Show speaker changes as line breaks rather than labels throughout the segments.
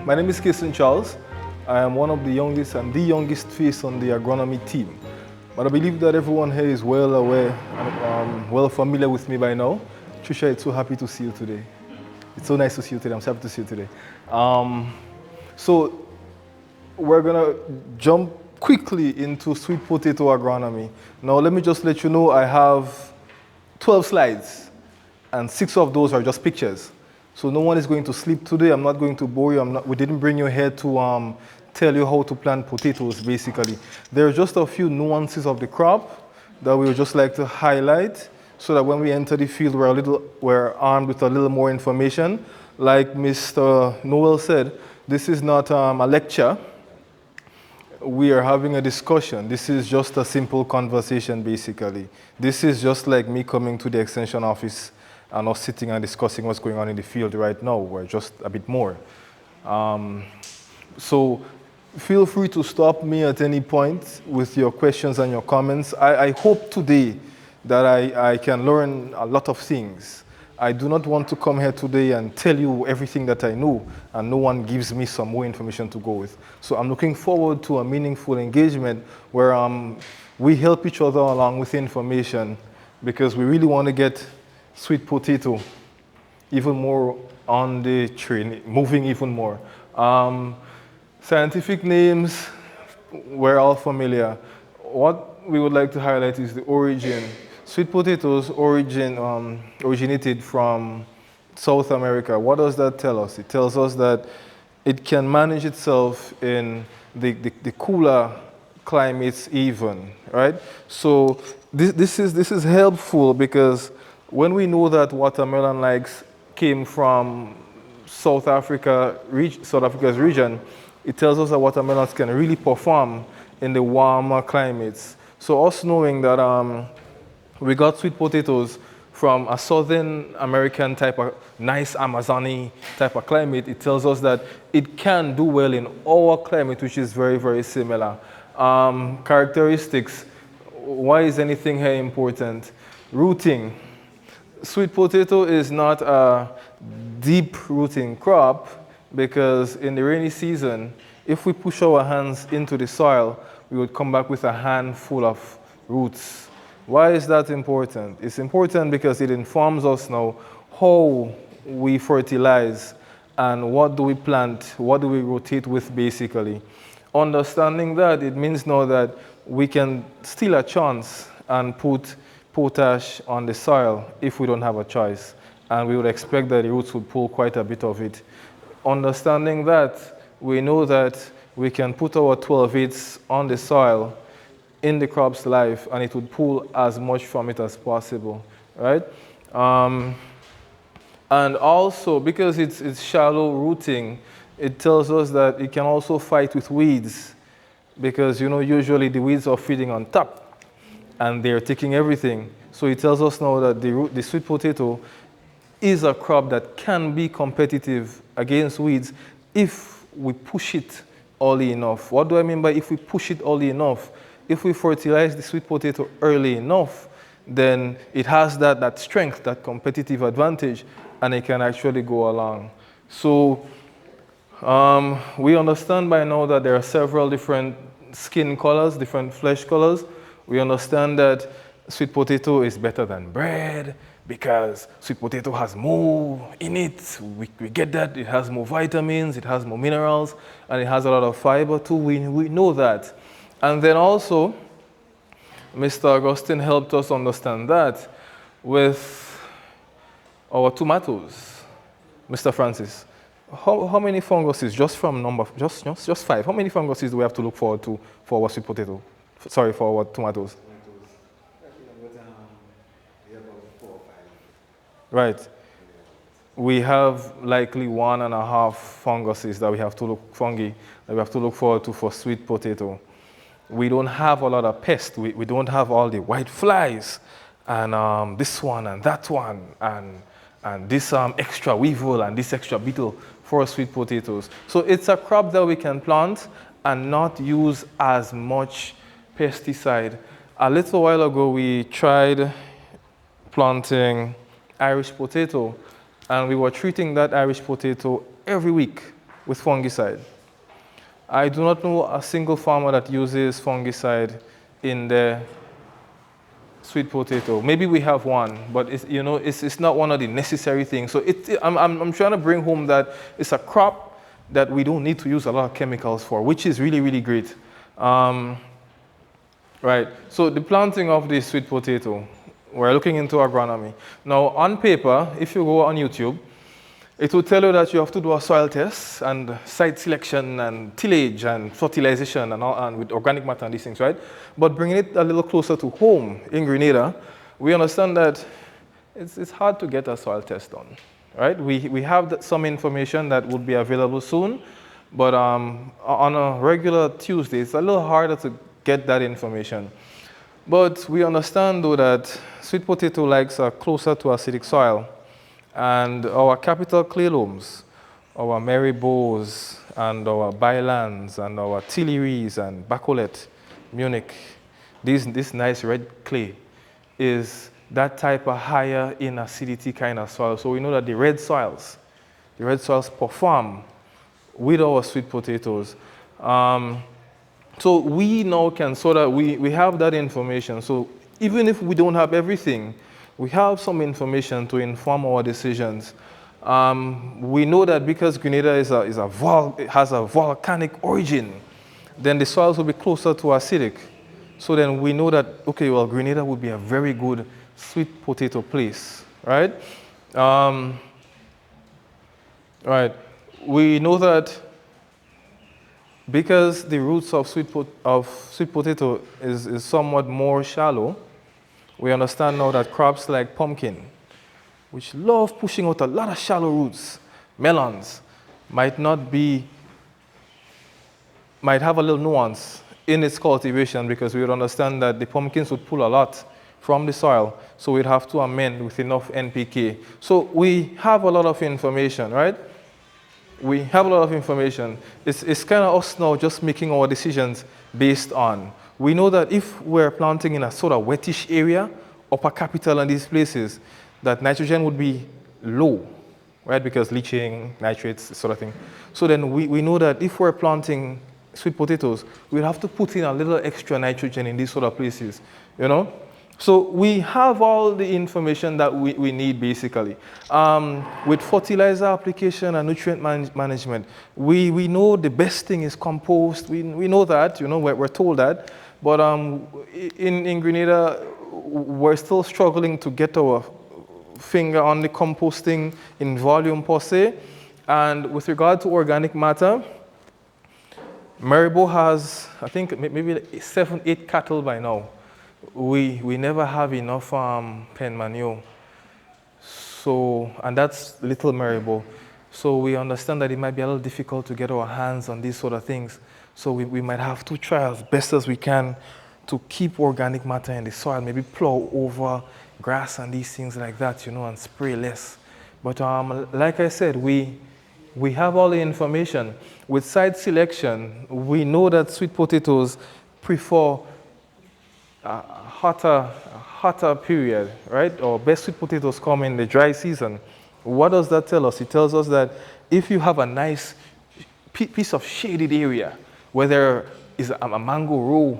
My name is Kason Charles. I am one of the youngest and the youngest face on the agronomy team. But I believe that everyone here is well aware and well familiar with me by now. Trisha, it's so happy to see you today. It's so nice to see you today. I'm so happy to see you today. So we're gonna jump quickly into sweet potato agronomy. Now let me just let you know I have 12 slides and 6 of those are just pictures. So no one is going to sleep today. I'm not going to bore you. We didn't bring you here to tell you how to plant potatoes, basically. There are just a few nuances of the crop that we would just like to highlight so that when we enter the field, we're armed with a little more information. Like Mr. Noel said, this is not a lecture. We are having a discussion. This is just a simple conversation, basically. This is just like me coming to the extension office and us sitting and discussing what's going on in the field right now. We're just a bit more. So feel free to stop me at any point with your questions and your comments. I hope today that I can learn a lot of things. I do not want to come here today and tell you everything that I know, and no one gives me some more information to go with. So I'm looking forward to a meaningful engagement where we help each other along with information, because we really want to get sweet potato even more on the train, moving even more. Scientific names, we're all familiar. What we would like to highlight is the origin. Sweet potatoes originated from South America. What does that tell us? It tells us that it can manage itself in the cooler climates even, right? So this is helpful, because when we know that watermelon likes came from South Africa's region, it tells us that watermelons can really perform in the warmer climates. So us knowing that we got sweet potatoes from a Southern American type of nice Amazonian type of climate, it tells us that it can do well in our climate, which is very, very similar. Characteristics, why is anything here important? Rooting. Sweet potato is not a deep rooting crop, because in the rainy season, if we push our hands into the soil, we would come back with a handful of roots. Why is that important? It's important because it informs us now how we fertilize and what do we plant, what do we rotate with, basically. Understanding that, it means now that we can steal a chance and put potash on the soil if we don't have a choice. And we would expect that the roots would pull quite a bit of it. Understanding that, we know that we can put our 12-8s on the soil in the crop's life, and it would pull as much from it as possible, right? And also, because it's shallow rooting, it tells us that it can also fight with weeds, because usually the weeds are feeding on top and they're taking everything. So it tells us now that the sweet potato is a crop that can be competitive against weeds if we push it early enough. What do I mean by if we push it early enough? If we fertilize the sweet potato early enough, then it has that strength, that competitive advantage, and it can actually go along. So we understand by now that there are several different skin colors, different flesh colors. We understand that sweet potato is better than bread because sweet potato has more in it. We get that. It has more vitamins, it has more minerals, and it has a lot of fiber too. We know that. And then also, Mr. Augustine helped us understand that with our tomatoes. Mr. Francis, how many funguses, just 5, how many funguses do we have to look forward to for our sweet potato? Sorry, for our tomatoes. Right. We have likely 1.5 funguses that we have to look forward to for sweet potato. We don't have a lot of pests. We don't have all the white flies and this one and that one and this extra weevil and this extra beetle for sweet potatoes. So it's a crop that we can plant and not use as much pesticide. A little while ago, we tried planting Irish potato, and we were treating that Irish potato every week with fungicide. I do not know a single farmer that uses fungicide in their sweet potato. Maybe we have one, but it's not one of the necessary things. So I'm trying to bring home that it's a crop that we don't need to use a lot of chemicals for, which is really, really great. Right, so the planting of the sweet potato, we're looking into agronomy. Now, on paper, if you go on YouTube, it will tell you that you have to do a soil test and site selection and tillage and fertilization and with organic matter and these things, right? But bringing it a little closer to home in Grenada, we understand that it's hard to get a soil test done, right? We have some information that would be available soon, but on a regular Tuesday, it's a little harder to get that information. But we understand, though, that sweet potato likes are closer to acidic soil. And our capital clay loams, our Marybos and our Bylands and our Tuileries and Bacolet, Munich, this nice red clay is that type of higher in acidity kind of soil. So we know that the red soils perform with our sweet potatoes. So we now can we have that information. So even if we don't have everything, we have some information to inform our decisions. We know that because Grenada has a volcanic origin, then the soils will be closer to acidic. So then we know that, okay, well, Grenada would be a very good sweet potato place, right? Right. We know that because the roots of sweet potato is somewhat more shallow, we understand now that crops like pumpkin, which love pushing out a lot of shallow roots, melons, might have a little nuance in its cultivation, because we would understand that the pumpkins would pull a lot from the soil, so we'd have to amend with enough NPK. So we have a lot of information, right? We have a lot of information. It's kind of us now just making our decisions based on. We know that if we're planting in a sort of wettish area, upper capital and these places, that nitrogen would be low, right? Because leaching, nitrates, sort of thing. So then we know that if we're planting sweet potatoes, we'll have to put in a little extra nitrogen in these sort of places, you know? So we have all the information that we need, basically. With fertilizer application and nutrient management, we know the best thing is compost. We know that, we're told that. But in Grenada, we're still struggling to get our finger on the composting in volume per se. And with regard to organic matter, Maryborough has, I think, maybe 7, 8 cattle by now. We never have enough pen manure. So, and that's Little Maryborough. So we understand that it might be a little difficult to get our hands on these sort of things. So we might have to try as best as we can to keep organic matter in the soil, maybe plow over grass and these things like that, and spray less. But like I said, we have all the information. With site selection, we know that sweet potatoes prefer a hotter period, right? Or best sweet potatoes come in the dry season. What does that tell us? It tells us that if you have a nice piece of shaded area, where there is a mango row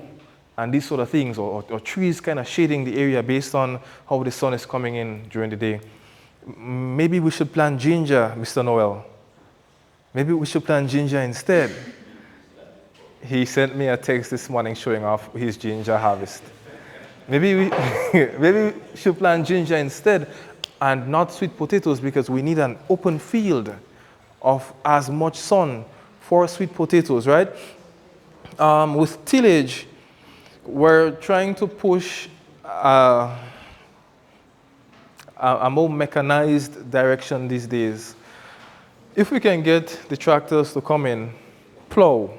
and these sort of things, or trees kind of shading the area based on how the sun is coming in during the day, maybe we should plant ginger, Mr. Noel. Maybe we should plant ginger instead. He sent me a text this morning showing off his ginger harvest. Maybe we should plant ginger instead and not sweet potatoes, because we need an open field of as much sun for sweet potatoes, right? With tillage, we're trying to push a more mechanized direction these days. If we can get the tractors to come in, plow,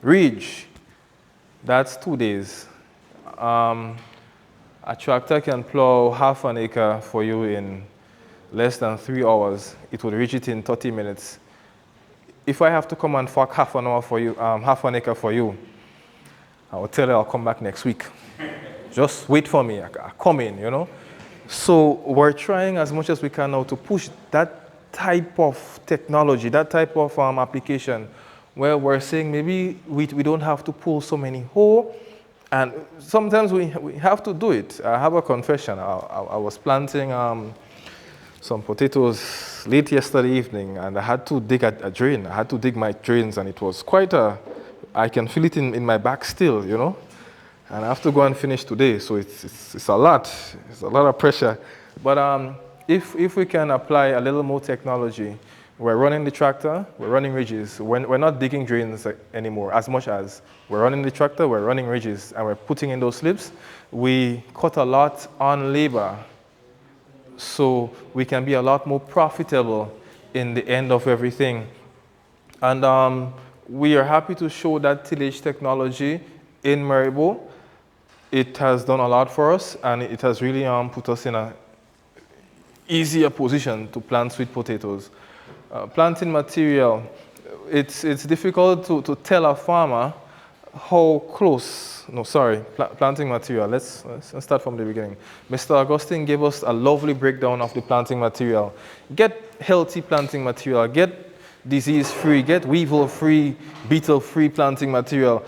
ridge, that's 2 days. A tractor can plow half an acre for you in less than 3 hours. It would reach it in 30 minutes. If I have to come and fuck half an acre for you, I will tell you I'll come back next week. Just wait for me, I'll come in, So we're trying as much as we can now to push that type of technology, that type of application, where we're saying maybe we don't have to pull so many holes, and sometimes we have to do it. I have a confession. I was planting some potatoes late yesterday evening, and I had to dig a drain. I had to dig my drains, and it was quite I can feel it in my back still, you know. And I have to go and finish today, so it's a lot. It's a lot of pressure. But if we can apply a little more technology, we're running the tractor, we're running ridges. We're not digging drains anymore as much as we're running the tractor, we're running ridges, and we're putting in those slips. We cut a lot on labor, so we can be a lot more profitable in the end of everything. And we are happy to show that tillage technology in Maribo. It has done a lot for us, and it has really put us in an easier position to plant sweet potatoes. Planting material, it's difficult to tell a farmer how close, planting material. Let's start from the beginning. Mr. Augustine gave us a lovely breakdown of the planting material. Get healthy planting material, get disease-free, get weevil-free, beetle-free planting material.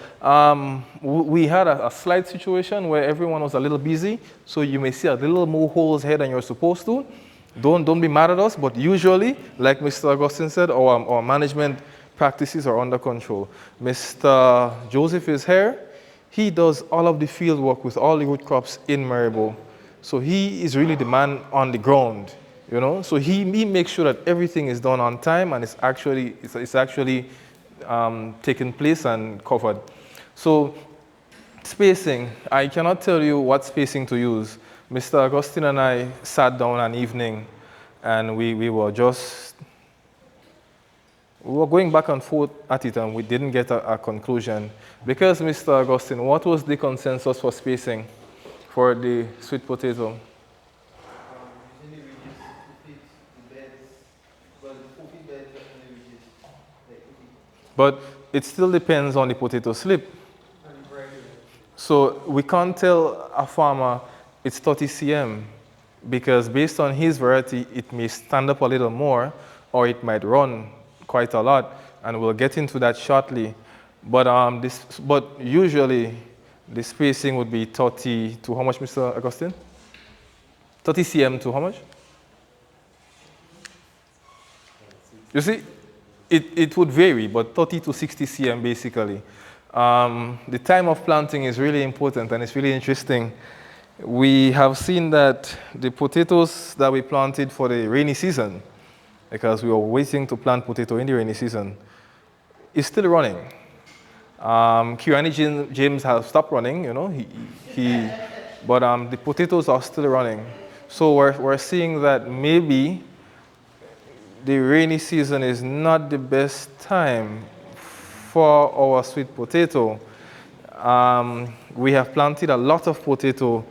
We had a slight situation where everyone was a little busy, so you may see a little more holes here than you're supposed to. Don't be mad at us, but usually, like Mr. Augustine said, our management practices are under control. Mr. Joseph is here. He does all of the field work with all the root crops in Maribo. So he is really the man on the ground, you know. So he makes sure that everything is done on time and it's actually taking place and covered. So spacing, I cannot tell you what spacing to use. Mr. Augustine and I sat down an evening, and we were going back and forth at it, and we didn't get a conclusion. Because, Mr. Augustine, what was the consensus for spacing for the sweet potato?
Usually we use 2 feet the beds, well, 4 feet beds definitely we use like 2 feet.
But it still depends on the potato slip. So we can't tell a farmer it's 30 cm, because based on his variety, it may stand up a little more, or it might run quite a lot, and we'll get into that shortly. But usually the spacing would be 30 to how much, Mr. Augustine? 30 cm to how much? You see, it would vary, but 30 to 60 cm basically. The time of planting is really important, and it's really interesting. We have seen that the potatoes that we planted for the rainy season, because we were waiting to plant potato in the rainy season, is still running. Kiwani James has stopped running, you know, but the potatoes are still running. So we're seeing that maybe the rainy season is not the best time for our sweet potato. We have planted a lot of potato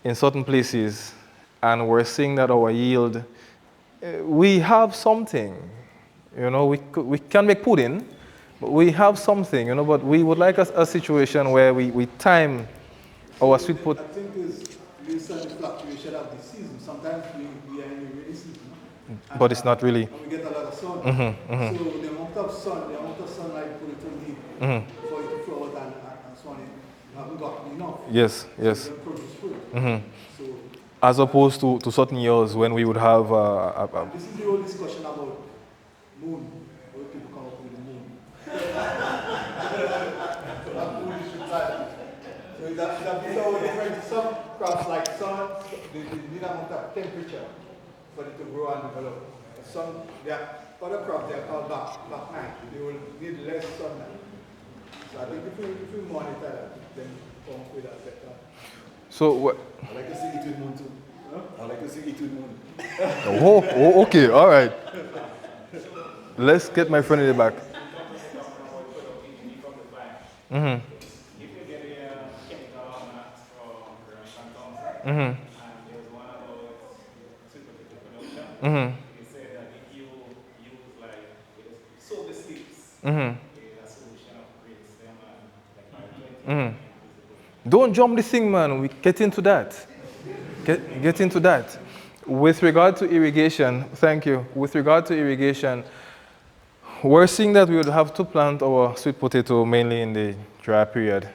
in certain places, and we're seeing that our yield, we have something, you know, we can make pudding, but we have something, you know, but we would like a situation where we time our sweet potato.
I think it's based on the fluctuation of the season. Sometimes we are in the rainy season,
but it's not really.
and we get a lot of sun. So the amount of sunlight potato need for it to flow out and so on, haven't gotten enough.
Yes.
To produce fruit. So
As opposed to certain years when we would have
this is the whole discussion about moon, where people come up with the moon. So that is how different. Some crops like sun, they need a amount of temperature for it to grow and develop. Some, other crops, they are called black night. They will need less sunlight. So I think if we monitor that, then come up with a better.
So what?
I like to see it with moon too. I like to see it with moon.
Oh, okay, all right. Let's get my friend in the back.
If you get a chemical almanac from Grenada, and there's one about sweet potato production, it said that if you use sow the seeds, a solution of brainstem and like 20.
Don't jump the thing, man. We get into that. Get into that. With regard to irrigation, thank you. With regard to irrigation, we're seeing that we would have to plant our sweet potato mainly in the dry period,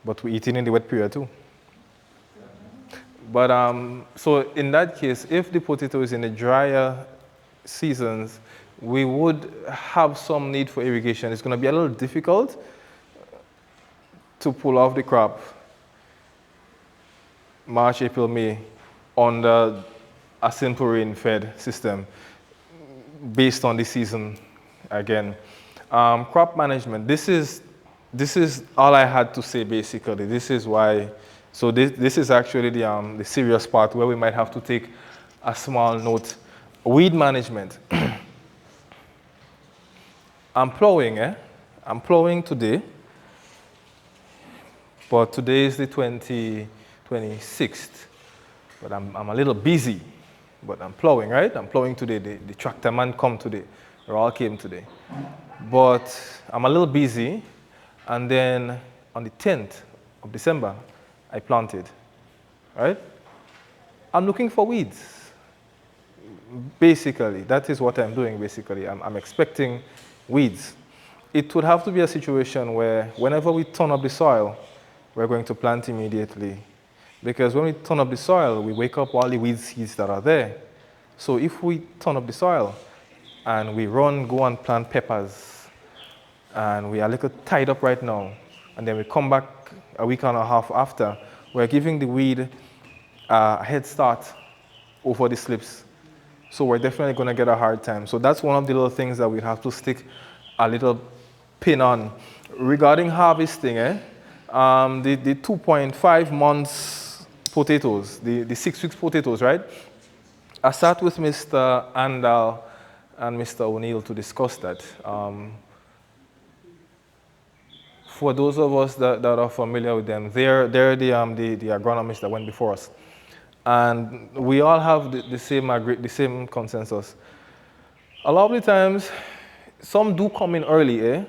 but we eat it in the wet period too. But so in that case, if the potato is in the drier seasons, we would have some need for irrigation. It's going to be a little difficult to pull off the crop March, April, May under a simple rain-fed system based on the season again. Crop management, this is all I had to say basically. This is why, so this is actually the serious part where we might have to take a small note. Weed management. I'm plowing, I'm plowing today, but today is the 26th, but I'm a little busy, but I'm plowing, right? I'm plowing today. The tractor man come today, or all came today. But I'm a little busy, and then on the 10th of December, I planted, right? I'm looking for weeds. Basically, that is what I'm doing, basically. I'm expecting weeds. It would have to be a situation where whenever we turn up the soil, we're going to plant immediately. Because when we turn up the soil, we wake up all the weed seeds that are there. So if we turn up the soil and we go and plant peppers, and we are a little tied up right now, and then we come back a week and a half after, we're giving the weed a head start over the slips. So we're definitely going to get a hard time. So that's one of the little things that we have to stick a little pin on. Regarding harvesting, the 2.5 months potatoes, the 6 weeks potatoes, right? I sat with Mr. Andal and Mr. O'Neill to discuss that. For those of us that are familiar with them, they're the agronomists that went before us. And we all have the same consensus. A lot of the times, some do come in early,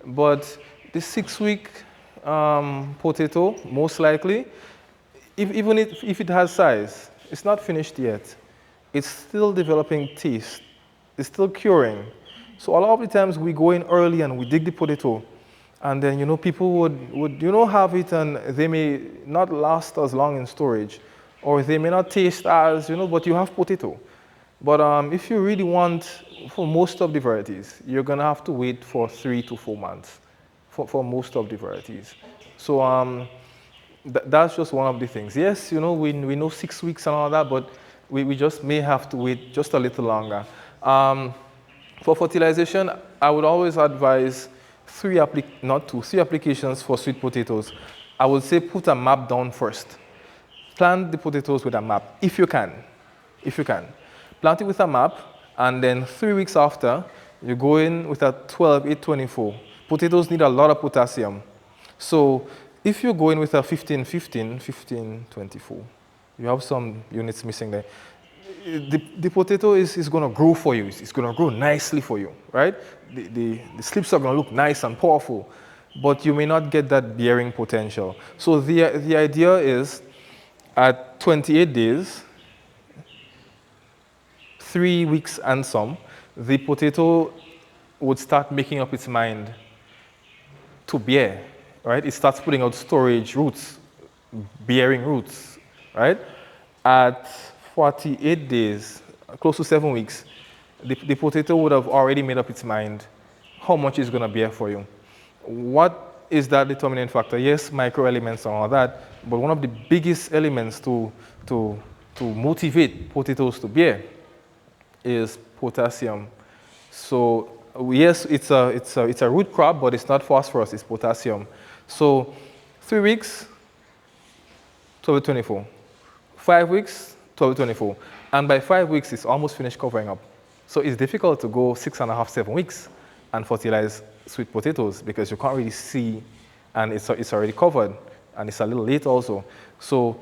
but the 6-week potato, most likely, even if it has size, it's not finished yet. It's still developing taste. It's still curing. So a lot of the times we go in early and we dig the potato, and then people would have it, and they may not last as long in storage, or they may not taste as, but you have potato. But if you really want, for most of the varieties, you're going to have to wait for 3 to 4 months for most of the varieties. So that's just one of the things. Yes, we know 6 weeks and all that, but we just may have to wait just a little longer. For fertilization, I would always advise 3 applications for sweet potatoes. I would say put a map down first. Plant the potatoes with a map, if you can. Plant it with a map, and then 3 weeks after, you go in with a 12-8-24. Potatoes need a lot of potassium. So if you go in with a 15-15, 15-24, you have some units missing there. The potato is going to grow for you. It's going to grow nicely for you, right? The slips are going to look nice and powerful, but you may not get that bearing potential. So the idea is, at 28 days, 3 weeks and some, the potato would start making up its mind to bear, right? It starts putting out storage roots, bearing roots, right? At 48 days, close to 7 weeks, the potato would have already made up its mind how much it's going to bear for you. What is that determining factor? Yes, microelements and all that, but one of the biggest elements to motivate potatoes to bear is potassium. So yes, it's a root crop, but it's not phosphorus, it's potassium. So 3 weeks, 12-24. 5 weeks, 12-24. And by 5 weeks, it's almost finished covering up. So it's difficult to go 6.5, 7 weeks and fertilize sweet potatoes because you can't really see, and it's already covered, and it's a little late also. So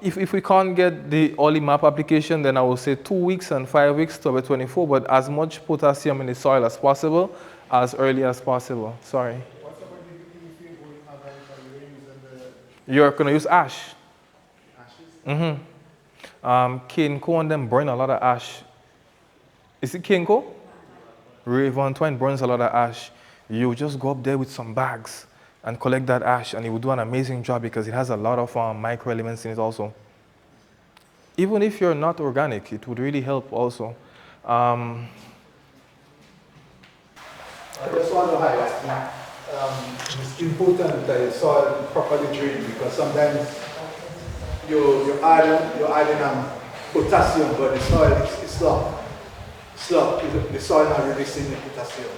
if we can't get the early map application, then I will say 2 weeks and 5 weeks, 12-24, but as much potassium in the soil as possible, as early as possible. Sorry.
What's about if you're going organic, are you using the
You're going to use ash.
ashes?
Mm-hmm. Cane Co and them burn a lot of ash. Is it Cane Co? Raven Twine burns a lot of ash. You just go up there with some bags and collect that ash, and it will do an amazing job because it has a lot of microelements in it also. Even if you're not organic, it would really help also.
I just want to highlight that it's important that the soil properly drained because sometimes you're adding potassium, but the soil is slop. The soil not releasing the potassium.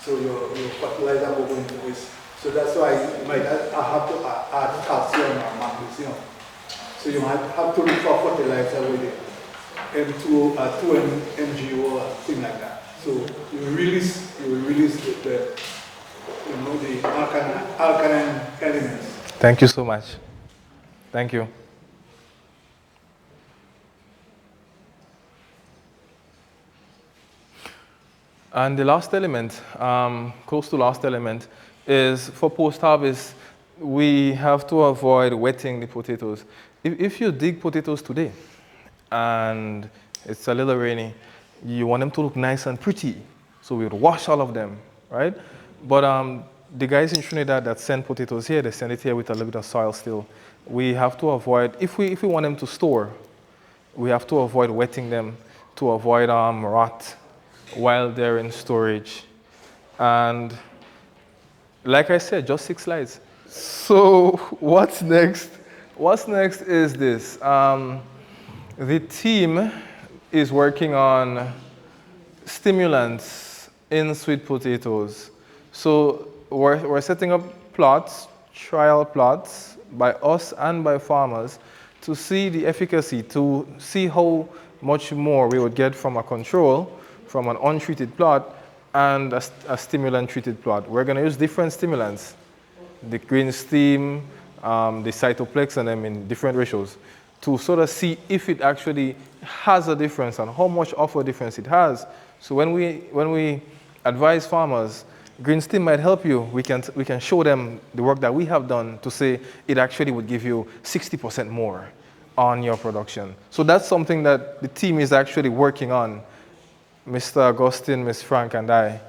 So your fertilizer will go into waste. So that's why you might have to add calcium or magnesium. So you might have to look for fertilizer with it. M2 2 MgO or thing like that. So you will release the alkaline elements.
Thank you so much. Thank you. And the last element, close to last element, is for post-harvest, we have to avoid wetting the potatoes. If you dig potatoes today and it's a little rainy, you want them to look nice and pretty. So we would wash all of them, right? But the guys in Trinidad that send potatoes here, they send it here with a little bit of soil still. We have to avoid, if we want them to store, we have to avoid wetting them to avoid rot while they're in storage. And like I said, just 6 slides. So what's next? What's next is this. The team is working on stimulants in sweet potatoes. So we're setting up plots, trial plots, by us and by farmers to see the efficacy, to see how much more we would get from a control, from an untreated plot, and a stimulant-treated plot. We're going to use different stimulants, the green steam, the cytoplex, and them in different ratios, to sort of see if it actually has a difference and how much of a difference it has. So when we advise farmers, green steam might help you. We can show them the work that we have done to say it actually would give you 60% more on your production. So that's something that the team is actually working on, Mr. Augustine, Ms. Frank, and I.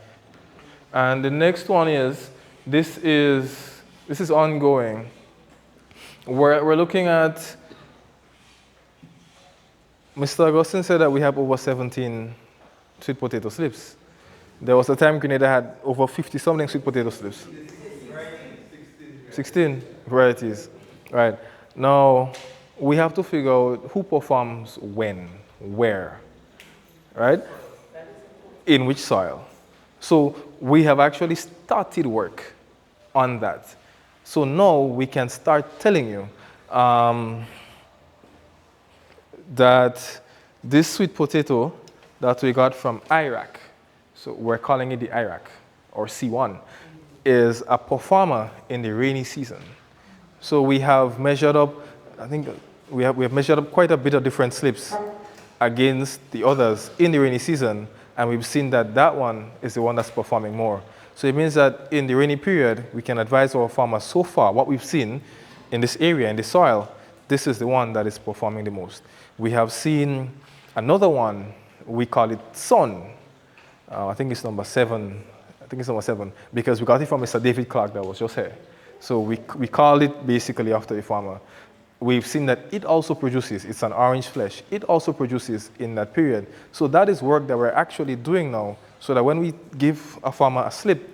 And the next one is, this is ongoing. We're looking at, Mr. Augustine said that we have over 17 sweet potato slips. There was a time Grenada had over 50-something sweet potato slips. 16 varieties. Right. Now, we have to figure out who performs when, where, right? In which soil. So we have actually started work on that. So now we can start telling you that this sweet potato that we got from Iraq, so we're calling it the Iraq, or C1, is a performer in the rainy season. So we have measured up, I think we have measured up quite a bit of different slips against the others in the rainy season, and we've seen that that one is the one that's performing more. So it means that in the rainy period, we can advise our farmers so far, what we've seen in this area, in the soil, this is the one that is performing the most. We have seen another one, we call it Sun. I think it's number 7. I think it's number 7, because we got it from Mr. David Clark that was just here. So we call it basically after the farmer. We've seen that it also produces, it's an orange flesh, it also produces in that period. So that is work that we're actually doing now, so that when we give a farmer a slip,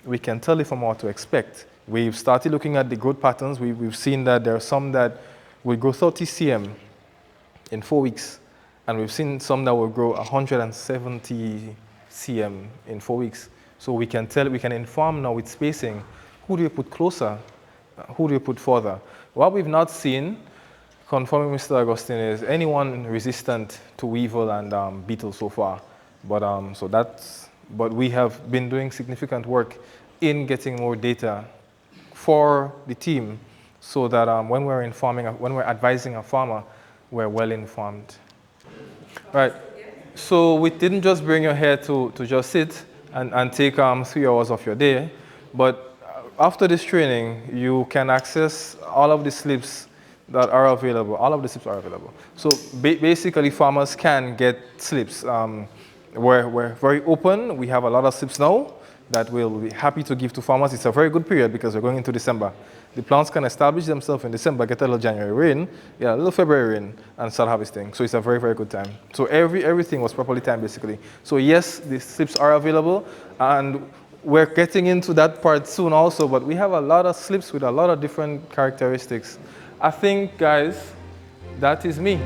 we can tell the farmer what to expect. We've started looking at the growth patterns. We've seen that there are some that will grow 30 cm in 4 weeks, and we've seen some that will grow 170 cm in 4 weeks. So we can inform now with spacing, who do you put closer, who do you put further. What we've not seen, confirming Mr. Augustine, is anyone resistant to weevil and beetle so far. But we have been doing significant work in getting more data for the team, so that when we're advising a farmer, we're well informed. Right. So we didn't just bring you here to just sit and take 3 hours of your day, but after this training, you can access all of the slips that are available. All of the slips are available. So basically, farmers can get slips. We're very open. We have a lot of slips now that we'll be happy to give to farmers. It's a very good period because we're going into December. The plants can establish themselves in December, get a little January rain, yeah, a little February rain, and start harvesting. So it's a very, very good time. So everything was properly timed, basically. So yes, the slips are available, and we're getting into that part soon also, but we have a lot of slips with a lot of different characteristics. I think, guys, that is me.